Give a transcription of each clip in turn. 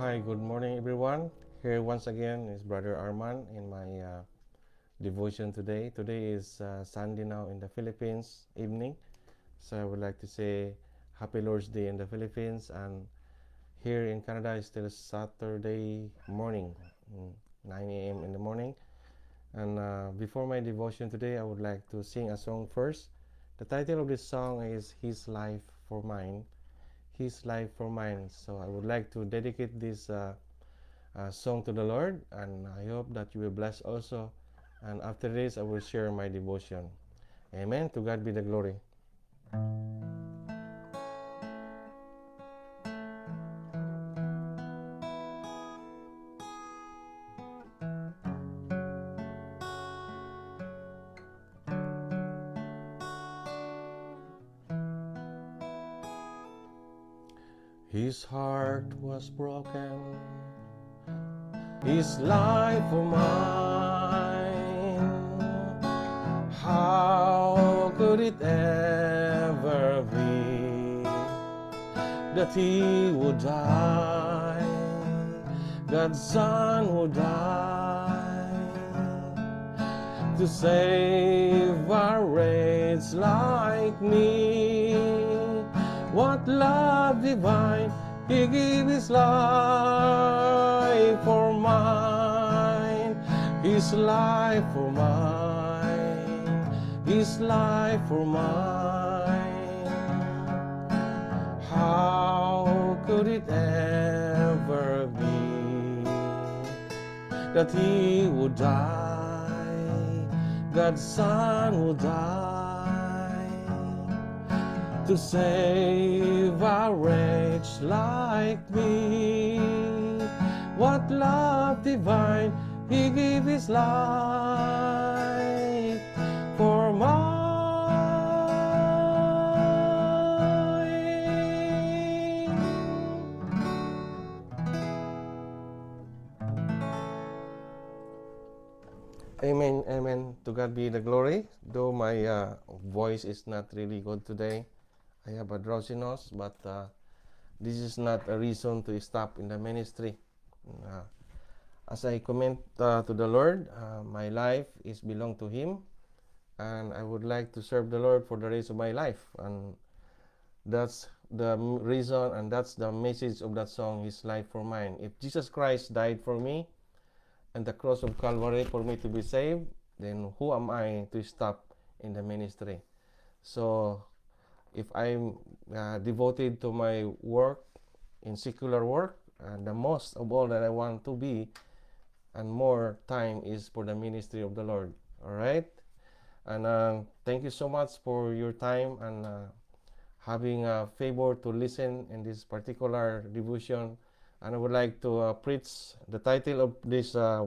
Hi, good morning, everyone. Here once again is Brother Arman in my devotion today. Today is Sunday now in the Philippines evening, so I would like to say Happy Lord's Day in the Philippines, and here in Canada is still Saturday morning, 9 a.m. in the morning. And before my devotion today, I would like to sing a song first. The title of this song is His Life for Mine. His Life for Mine. So I would like to dedicate this song to the Lord, and I hope that you will bless also. And after this, I will share my devotion. Amen. To God be the glory. His heart was broken, His life for mine. How could it ever be that He would die, God's Son would die, to save a wretch like me? What love divine, He gave His life for mine, His life for mine, His life for mine. How could it ever be that He would die, God's Son would die, to save a wretch like me? What love divine, He gave His life for mine. Amen, amen. To God be the glory. Though my voice is not really good today, I have a drowsiness, but this is not a reason to stop in the ministry. Uh, as I commit to the Lord, my life is belong to Him, and I would like to serve the Lord for the rest of my life. And that's the reason, and that's the message of that song, His Life for Mine. If Jesus Christ died for me and the cross of Calvary for me to be saved, then who am I to stop in the ministry? So if I'm devoted to my work, in secular work, the most of all that I want to be, and more time is for the ministry of the Lord. All right? And thank you so much for your time and having a favor to listen in this particular devotion. And I would like to preach the title of this uh,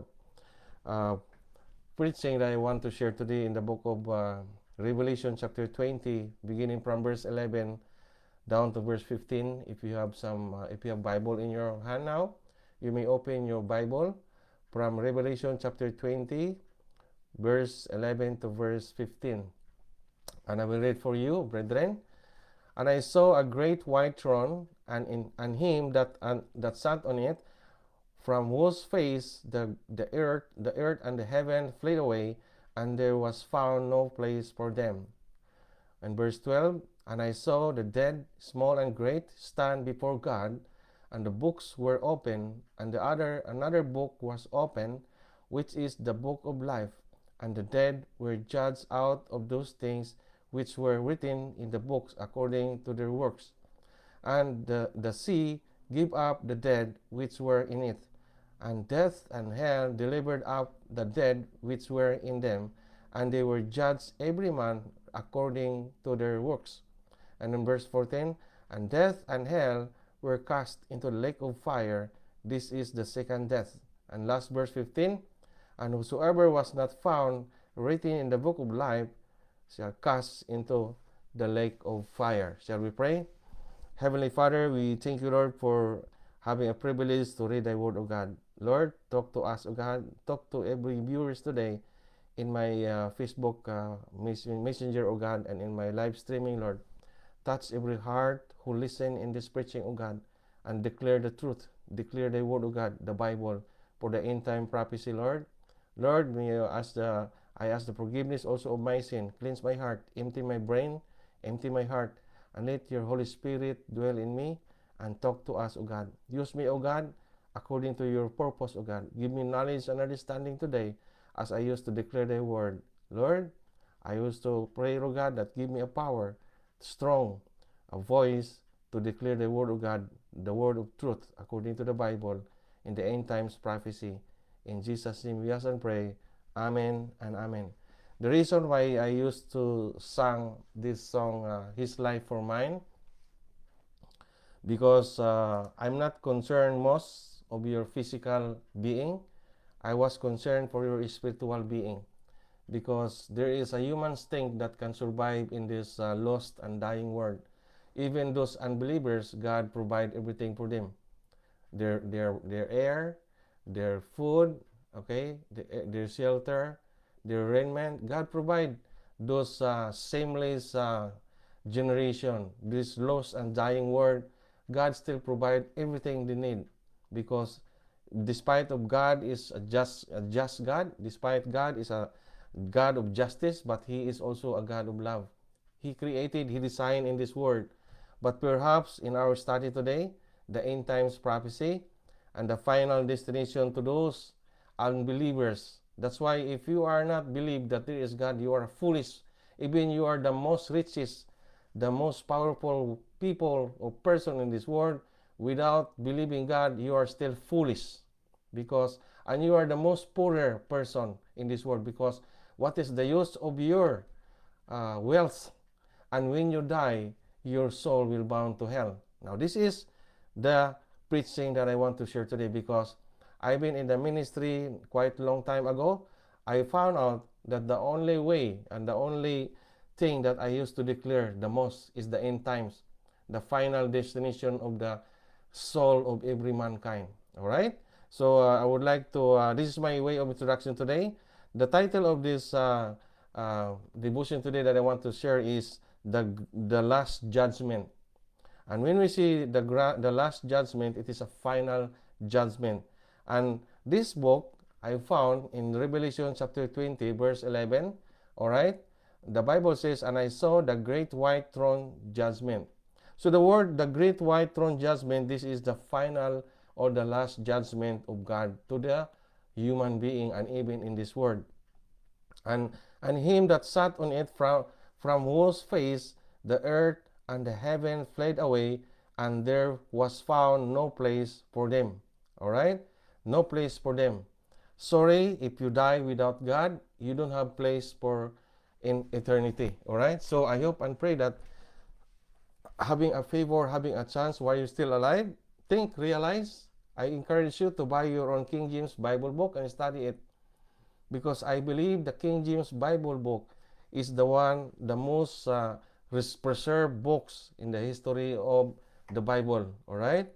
preaching that I want to share today in the book of Revelation chapter 20, beginning from verse 11 down to verse 15. If you have Bible in your hand now, you may open your Bible from Revelation chapter 20, verse 11 to verse 15. And I will read for you, brethren. And I saw a great white throne, and him that sat on it, from whose face the earth and the heaven fled away, and there was found no place for them. And verse 12, and I saw the dead, small and great, stand before God, and the books were open, and another book was open, which is the book of life. And the dead were judged out of those things which were written in the books according to their works. And the sea gave up the dead which were in it, and death and hell delivered up the dead which were in them, and they were judged every man according to their works. And in verse 14, and death and hell were cast into the lake of fire. This is the second death. And last verse 15, and whosoever was not found written in the book of life shall cast into the lake of fire. Shall we pray? Heavenly Father, we thank you, Lord, for having a privilege to read thy word, O God. Lord, talk to us, O God. Talk to every viewers today in my Facebook messenger, O God, and in my live streaming, Lord. Touch every heart who listen in this preaching, O God, and declare the truth declare the word of God, the Bible, for the end time prophecy, Lord. Lord, I ask the forgiveness also of my sin. Cleanse my heart, empty my brain, empty my heart, and let your Holy Spirit dwell in me and talk to us, O God. Use me, O God, according to your purpose, O God. Give me knowledge and understanding today as I used to declare thy word. Lord, I used to pray, O God, that give me a power, strong, a voice to declare the word of God, the word of truth, according to the Bible, in the end times prophecy. In Jesus' name we ask and pray. Amen and amen. The reason why I used to sing this song, His Life for Mine, because I'm not concerned most of your physical being. I was concerned for your spiritual being, because there is a human instinct that can survive in this lost and dying world. Even those unbelievers, God provide everything for them. Their air, their food, okay, their shelter, their raiment. God provide those shameless generation, this lost and dying world. God still provide everything they need, because despite of God is a just God, despite God is a God of justice, but He is also a God of love. He created, He designed in this world. But perhaps in our study today, the end times prophecy and the final destination to those unbelievers. That's why if you are not believe that there is God, you are foolish. Even you are the most richest, the most powerful people or person in this world, without believing God, you are still foolish. And you are the most poorer person in this world, because what is the use of your wealth? And when you die, your soul will bound to hell. Now, this is the preaching that I want to share today, because I've been in the ministry quite a long time ago. I found out that the only way and the only thing that I used to declare the most is the end times, the final destination of the soul of every mankind. All right? So I would like to, this is my way of introduction today. The title of this devotion today that I want to share is the Last Judgment. And when we see the Last Judgment, it is a final judgment. And this book I found in Revelation chapter 20, verse 11. All right? The Bible says, and I saw the great white throne judgment. So the word, the great white throne judgment, this is the final or the last judgment of God to the human being and even in this world. And him that sat on it, from whose face the earth and the heaven fled away, and there was found no place for them. All right? No place for them. Sorry, if you die without God, you don't have place for in eternity. All right? So I hope and pray that having a favor, having a chance while you're still alive, think, realize. I encourage you to buy your own King James Bible book and study it, because I believe the King James Bible book is the most preserved books in the history of the Bible. All right?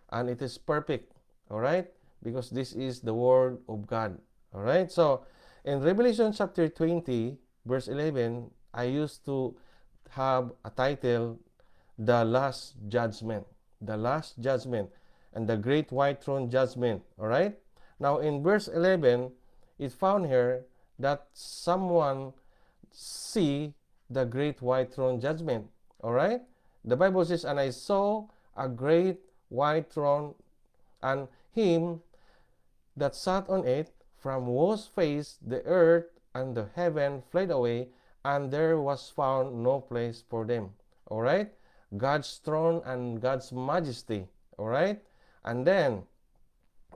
And it is perfect. All right? Because this is the word of God. All right? So in Revelation chapter 20, verse 11, I used to have a title, The Last Judgment. The Last Judgment and the Great White Throne Judgment. All right? Now in verse 11, it found here that someone see the great white throne judgment. All right? The Bible says, and I saw a great white throne, and him that sat on it, from whose face the earth and the heaven fled away, and there was found no place for them. All right? God's throne and God's majesty. All right? And then,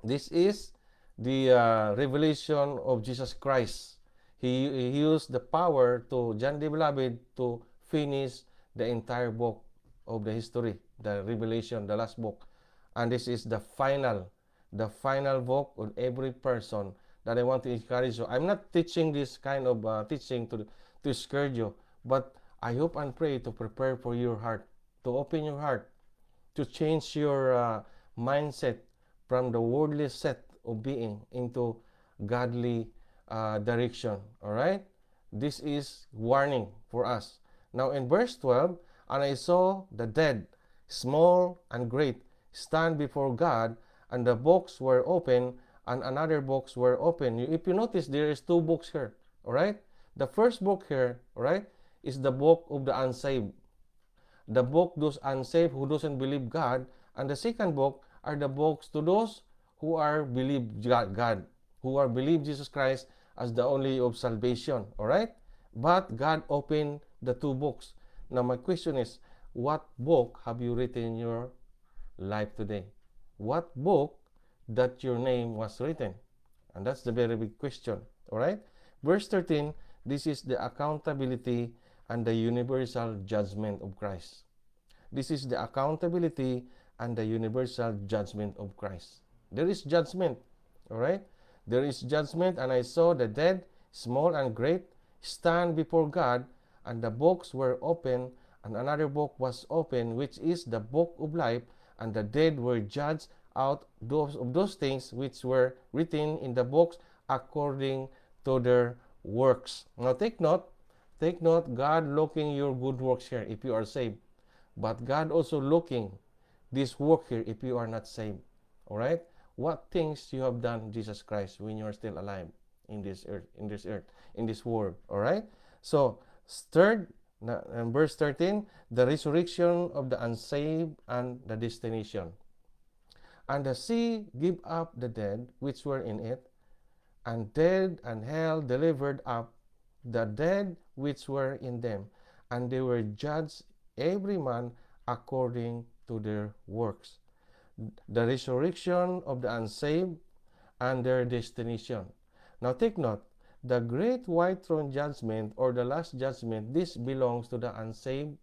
this is the revelation of Jesus Christ. He used the power to John the Beloved to finish the entire book of the history, the Revelation, the last book. And this is the final book of every person that I want to encourage you. I'm not teaching this kind of teaching to scare you, but I hope and pray to prepare for your heart, to open your heart, to change your mindset from the worldly set of being into godly direction. All right? This is warning for us. Now in verse 12, and I saw the dead, small and great, stand before God, and the books were open, and another books were open. If you notice, there is two books here. All right. The first book here, all right, is the book of the unsaved. The book those unsaved who doesn't believe God, and the second book are the books to those who are believe God, who are believe Jesus Christ as the only of salvation. All right. But God opened the two books. Now my question is, what book have you written in your life today? What book that your name was written? And that's the very big question. All right. Verse 13, this is the accountability and the universal judgment of Christ. This is the accountability and the universal judgment of Christ. There is judgment. All right. There is judgment, and I saw the dead, small and great, stand before God, and the books were open, and another book was open, which is the book of life, and the dead were judged out of those things which were written in the books according to their works. Now take note, God looking your good works here if you are saved, but God also looking this work here if you are not saved. All right? What things you have done, Jesus Christ, when you are still alive in this earth, in this world. All right. So third, verse 13, the resurrection of the unsaved and the destination. And the sea gave up the dead which were in it, and death and hell delivered up the dead which were in them, and they were judged every man according to their works. The resurrection of the unsaved and their destination. Now take note, the great white throne judgment or the last judgment, this belongs to the unsaved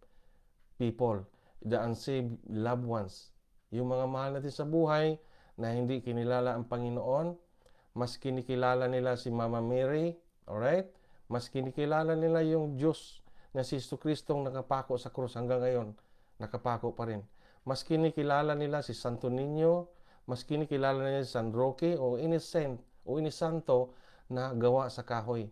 people, the unsaved loved ones. Yung mga mahal natin sa buhay na hindi kinilala ang Panginoon, mas kinikilala nila si Mama Mary, alright? Mas kinikilala nila yung Diyos na si Kristong nakapako sa krus hanggang ngayon, nakapako pa rin. Mas kinikilala nila si Santo Niño, mas kinikilala nila si San Roque o Inisanto na gawa sa kahoy.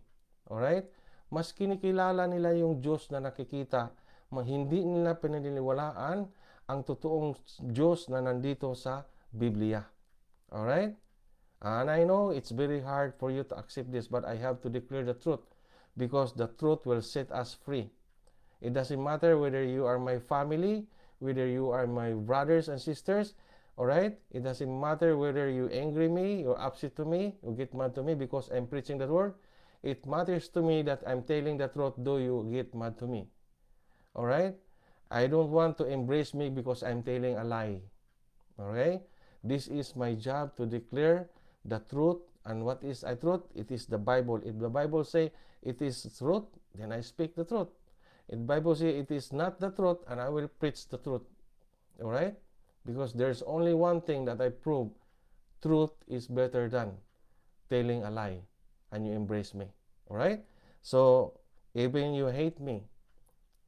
Alright? Mas kinikilala nila yung Diyos na nakikita, hindi nila pinaniniwalaan ang totoong Diyos na nandito sa Biblia. Alright? And I know it's very hard for you to accept this, but I have to declare the truth because the truth will set us free. It doesn't matter whether you are my family, whether you are my brothers and sisters, alright? It doesn't matter whether you angry me, you're upset to me, you get mad to me because I'm preaching the word. It matters to me that I'm telling the truth, though you get mad to me. Alright? I don't want to embrace me because I'm telling a lie. Okay? This is my job to declare the truth. And what is a truth? It is the Bible. If the Bible say it is truth, then I speak the truth. If the Bible say it is not the truth, and I will preach the truth. Alright? Because there's only one thing that I prove. Truth is better than telling a lie. And you embrace me. Alright? So, even you hate me.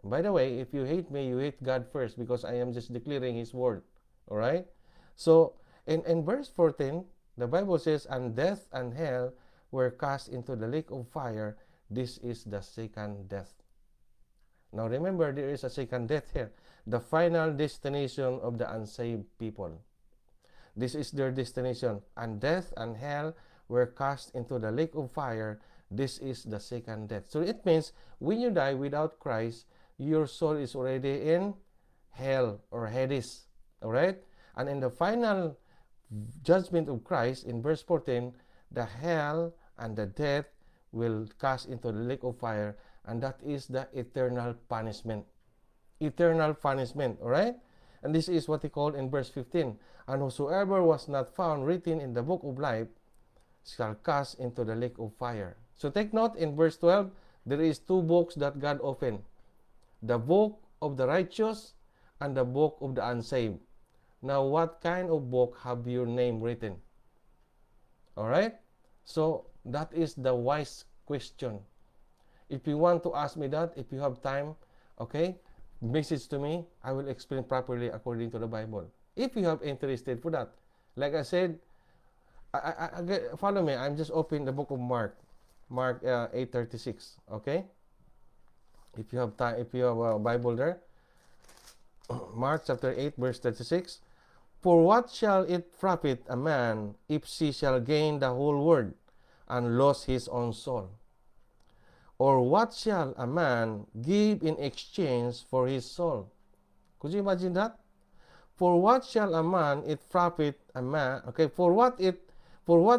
By the way, if you hate me, you hate God first because I am just declaring His word. Alright? So, in verse 14, the Bible says, and death and hell were cast into the lake of fire. This is the second death. Now remember, there is a second death here. The final destination of the unsaved people. This is their destination. And death and hell were cast into the lake of fire. This is the second death. So it means when you die without Christ, your soul is already in hell or Hades. Alright? And in the final judgment of Christ, in verse 14, the hell and the death will cast into the lake of fire, and that is the eternal punishment. Eternal punishment. Alright? And this is what he called in verse 15. And whosoever was not found written in the book of life shall cast into the lake of fire. So take note, in verse 12, there is two books that God opened. The book of the righteous and the book of the unsaved. Now, what kind of book have your name written? Alright? So, that is the wise question. If you want to ask me that, if you have time, okay, message to me. I will explain properly according to the Bible. If you have interested for that. Like I said, follow me. I'm just opening the book of Mark. Mark 8:36. Okay? If you have time, if you have a Bible there, Mark chapter 8 verse 36. For what shall it profit a man if he shall gain the whole world and lose his own soul? Or what shall a man give in exchange for his soul? Could you imagine that? For what shall a man it profit a man? Okay, for what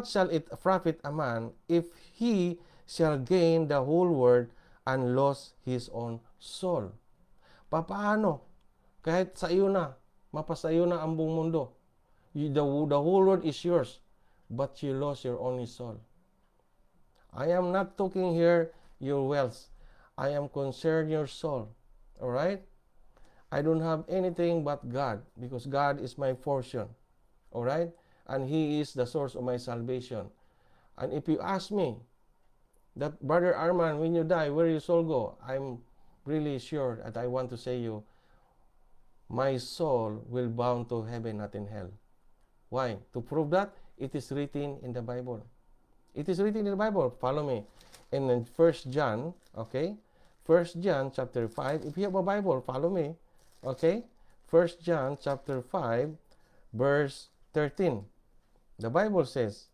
shall it profit a man if he shall gain the whole world and lose his own soul? Paano? Kahit sa iyo na, mapasayo na ang buong mundo. The whole world is yours, but you lost your only soul. I am not talking here your wealth. I am concerned your soul. All right? I don't have anything but God, because God is my portion. All right? And He is the source of my salvation. And if you ask me that, Brother Arman, when you die, where your soul go? I'm really sure that I want to say you, my soul will bound to heaven, not in hell. Why? To prove that, it is written in the Bible. It is written in the Bible. Follow me. In 1 John, okay? 1 John chapter 5. If you have a Bible, follow me. Okay? 1 John chapter 5, verse 13. The Bible says,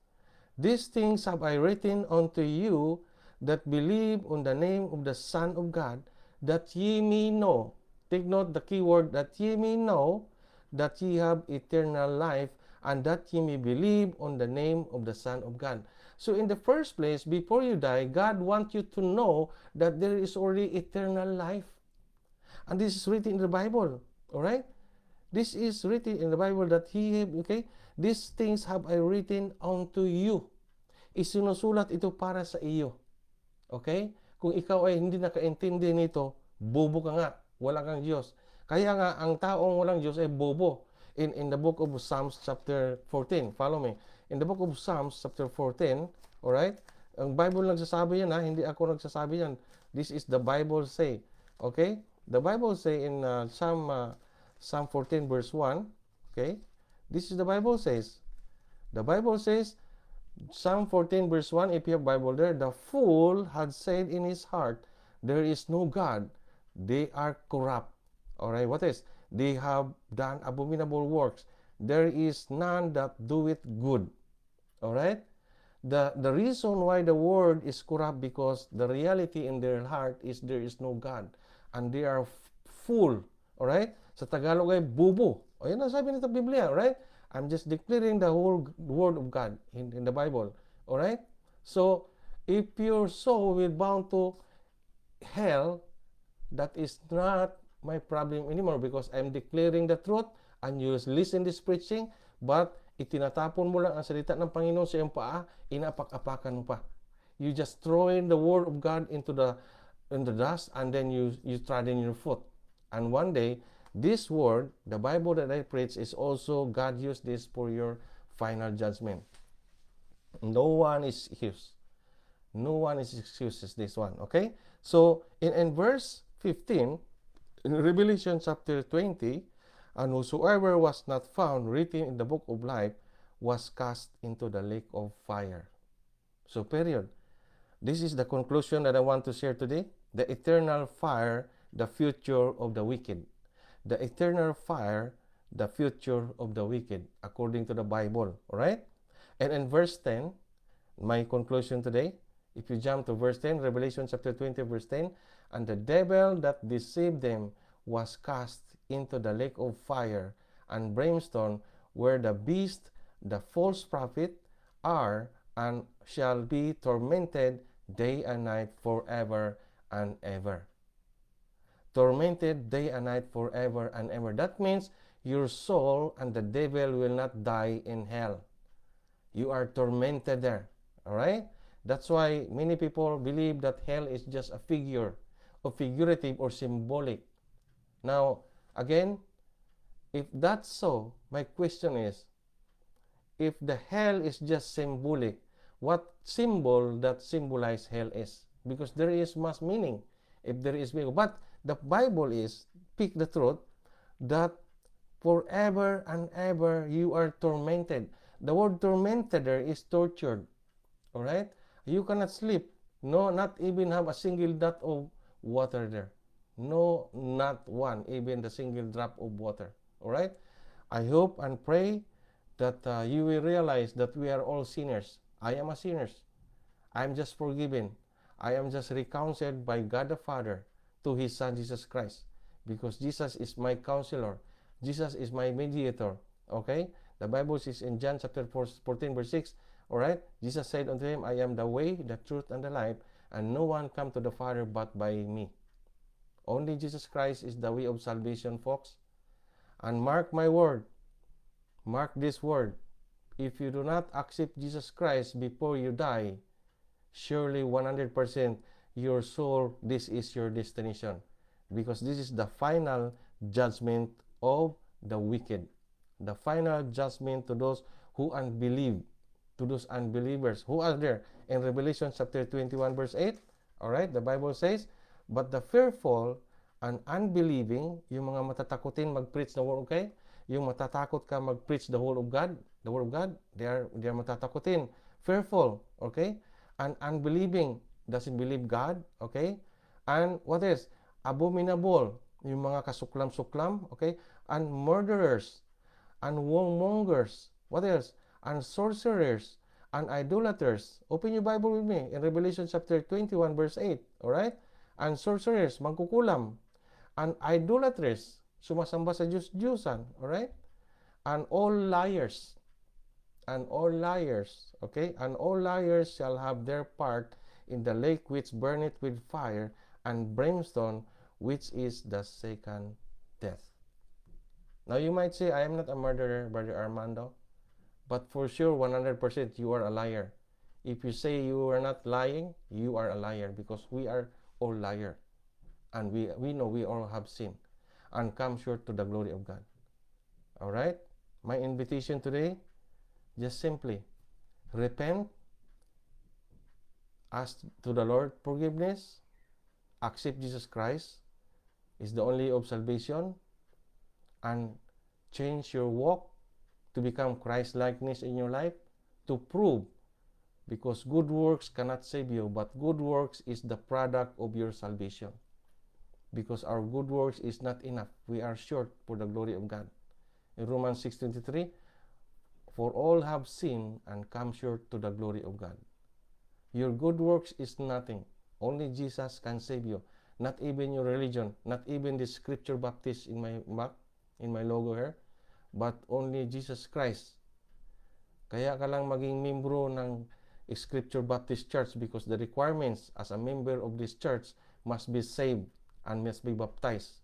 "These things have I written unto you that believe on the name of the Son of God, that ye may know." Take note the key word, that ye may know that ye have eternal life, and that ye may believe on the name of the Son of God. So in the first place, before you die, God wants you to know that there is already eternal life. And this is written in the Bible. Alright? This is written in the Bible that these things have I written unto you. Isinusulat ito para sa iyo. Okay? Kung ikaw ay hindi nakaintindi nito, bobo ka nga. Wala kang Diyos. Kaya nga, ang taong walang Diyos ay bobo. In the book of Psalms chapter 14, follow me. In the book of Psalms chapter 14, alright? Ang Bible nagsasabi yan, hindi ako nagsasabi yan. This is the Bible say. Okay? The Bible say in Psalm 14 verse 1, okay? This is the Bible says. The Bible says, Psalm 14 verse 1, if you have Bible there, "The fool had said in his heart, there is no God. They are corrupt." Alright, what is? "They have done abominable works. There is none that doeth good." Alright? The reason why the word is corrupt, because the reality in their heart is there is no God. And they are fool. Alright? Sa Tagalog ay bubo. O yan ang sabi nito Biblia, right? I'm just declaring the whole word of God in the Bible. Alright? So, if your soul will bound to hell, that is not my problem anymore, because I'm declaring the truth and you listen this preaching, but itinatapon mo lang ang salita ng Panginoon sa iyong paa, inapak-apakan mo pa. You just throw in the word of God into the dust, and then you trod in your foot. And one day, this word, the Bible that I preach, is also, God used this for your final judgment. No one is excused. No one is excused as this one. Okay? So, in verse 15, in Revelation chapter 20, "And whosoever was not found written in the book of life was cast into the lake of fire." So, period. This is the conclusion that I want to share today. The eternal fire, the future of the wicked. The eternal fire, the future of the wicked, according to the Bible. Alright? And in verse 10, my conclusion today, if you jump to verse 10, Revelation chapter 20, verse 10, "And the devil that deceived them was cast into the lake of fire and brimstone, where the beast, the false prophet, are, and shall be tormented day and night forever and ever." Tormented day and night forever and ever. That means your soul and the devil will not die in hell. You are tormented there. Alright? That's why many people believe that hell is just a figure, or figurative, or symbolic. Now, again, if that's so, my question is, if the hell is just symbolic, what symbol that symbolize hell is? Because there is much meaning if there is meaning. But the Bible is, speak the truth, that forever and ever you are tormented. The word tormented there is tortured. Alright? You cannot sleep. No, not even have a single dot of water there. No, not one, even the single drop of water. Alright? I hope and pray that you will realize that we are all sinners. I am a sinner. I am just forgiven. I am just reconciled by God the Father to His Son Jesus Christ, because Jesus is my counselor. Jesus is my mediator. Okay? The Bible says in John chapter 14 verse 6, all right? Jesus said unto him, I am the way, the truth, and the life, and no one come to the Father but by me. Only Jesus Christ is the way of salvation, folks. And mark my word, mark this word, if you do not accept Jesus Christ before you die, surely 100% your soul, this is your destination, because this is the final judgment of the wicked, the final judgment to those who unbelieve, to those unbelievers who are there in Revelation chapter 21 verse 8. All right, the Bible says, but the fearful and unbelieving, yung mga matatakutin mag-preach the word, okay? Yung matatakot ka mag-preach the word of God, they are matatakutin. Fearful, okay? And unbelieving, doesn't believe God, okay? And what else? Abominable, yung mga kasuklam-suklam, okay? And murderers, and warmongers, what else? And sorcerers, and idolaters. Open your Bible with me in Revelation chapter 21 verse 8, all right? And sorcerers, mangkukulam, and idolaters, sumasamba sa Diyos-Diyosan, all right? And all liars, okay? And all liars shall have their part in the lake which burneth with fire and brimstone, which is the second death. Now you might say, I am not a murderer, Brother Armando, but for sure 100% you are a liar. If you say you are not lying, you are a liar, because we are all liars. And we know we all have sinned and come short to the glory of God. All right? My invitation today, just simply repent, ask to the Lord forgiveness, accept Jesus Christ is the only of salvation, and change your walk to become Christ-likeness in your life, to prove, because good works cannot save you, but good works is the product of your salvation. Because our good works is not enough. We are short for the glory of God. In Romans 6:23, for all have sinned and come short to the glory of God. Your good works is nothing. Only Jesus can save you. Not even your religion, not even the scripture baptist in my back, in my logo here, but only Jesus Christ. Kaya ka lang maging membro ng Scripture Baptist Church, because the requirements as a member of this church must be saved and must be baptized.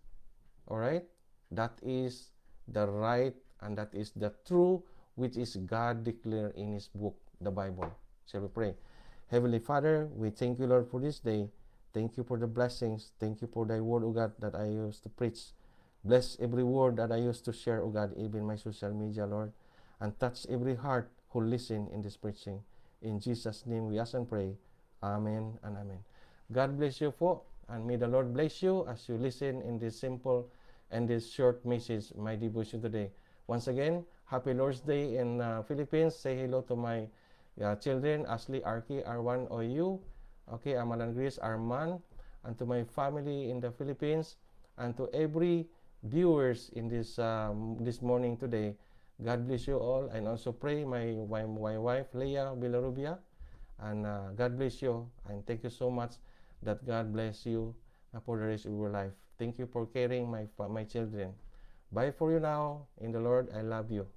All right? That is the right and that is the true which is God declared in His book, the Bible. Shall we pray? Heavenly Father, we thank you, Lord, for this day. Thank you for the blessings. Thank you for thy word, O God, that I used to preach. Bless every word that I used to share, O God, even my social media, Lord. And touch every heart who listen in this preaching. In Jesus' name we ask and pray. Amen and amen. God bless you po. And may the Lord bless you as you listen in this simple and this short message, my devotion today. Once again, Happy Lord's Day in Philippines. Say hello to my children, Ashley, Arki, Arwan, OU, okay, Amalan Grace, Arman, and to my family in the Philippines, and to every viewers in this this morning today. God bless you all, and also pray my wife, Leah Villarubia, and God bless you, and thank you so much that God bless you for the rest of your life. Thank you for caring my children. Bye for you now. In the Lord, I love you.